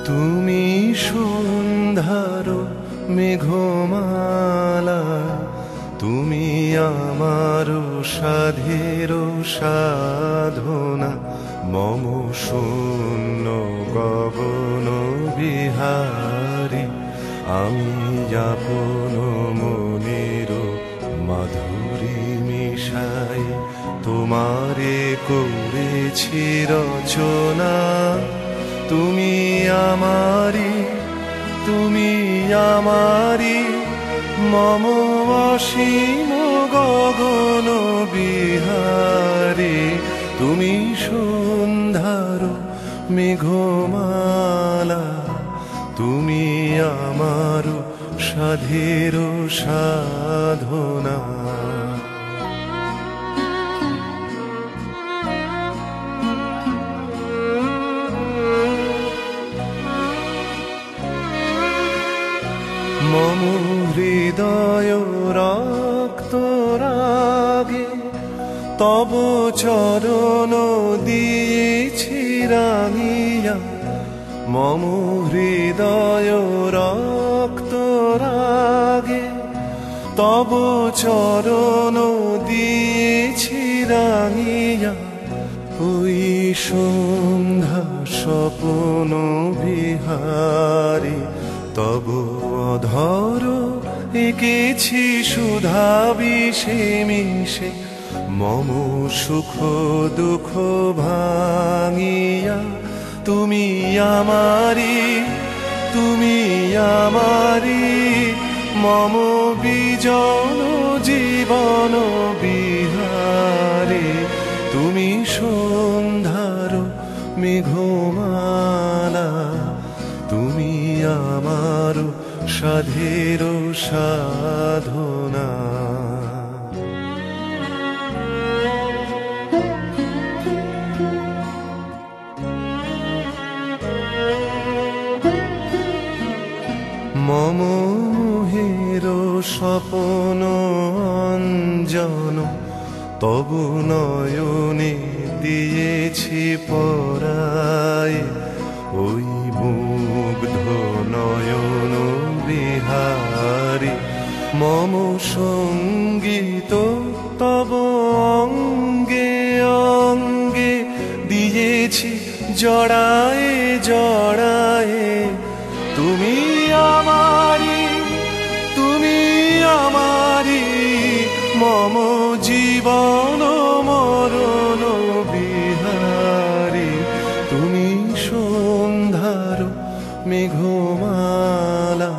তুমি সন্ধ্যার মেঘমালা, তুমি আমার সাধের সাধনা, মম শূন্য গগন বিহারী। আমি আপন মনের মাধুরী মিশাই তোমারে করেছি রচনা। তুমি আমারি, তুমি আমারি, মম অসীম গগন বিহারী। তুমি সন্ধ্যার মেঘমালা, তুমি আমার সাধের সাধনা। মম হৃদয় রক্ত রাগে তব চরণ দিয়েছি রাঙিয়া। মম হৃদয় রক্ত রাগে তব চরণ দিয়েছি রাঙিয়া। ওই সন্ধ্যা স্বপ্ন বিহারী, তব অধর এঁকেছি সুধা বিষে মিশে। মম সুখ দুঃখ ভাঙিয়া, তুমি আমারি, তুমি আমারি, মম বিজন জীবন বিহারী। তুমি সন্ধ্যার মেঘমালা, তুমি আমার সাধের সাধনা। মম মোহের স্বপ্ন অঞ্জন তবু নয়নে দিয়েছি পরায়। ওই মুগ্ধ নয়ন বিহারী, মম সঙ্গীত তব অঙ্গে অঙ্গে দিয়েছি জড়ায়ে জড়ায়ে। তুমি আমারি, তুমি আমারি, মম জীবন মরণ বিহারী। তুমি সন্ধ্যার মেঘমালা,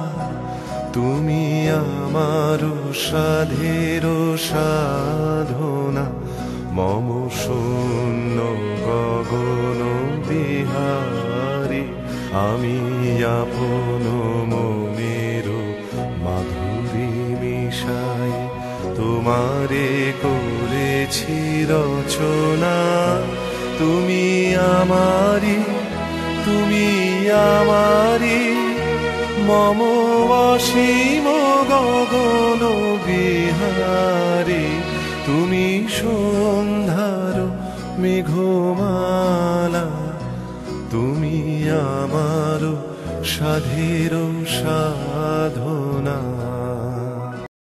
তুমি আমার সাধের সাধনা, মম শূন্য গগন বিহারী। আমি আপন মনের মাধুরী মিশাই তোমারে করেছি রচনা। তুমি আমারি, তুমি আমারি, মম অসীম গগন বিহারী। তুমি সন্ধ্যার মেঘমালা, তুমি আমার সাধের সাধনা।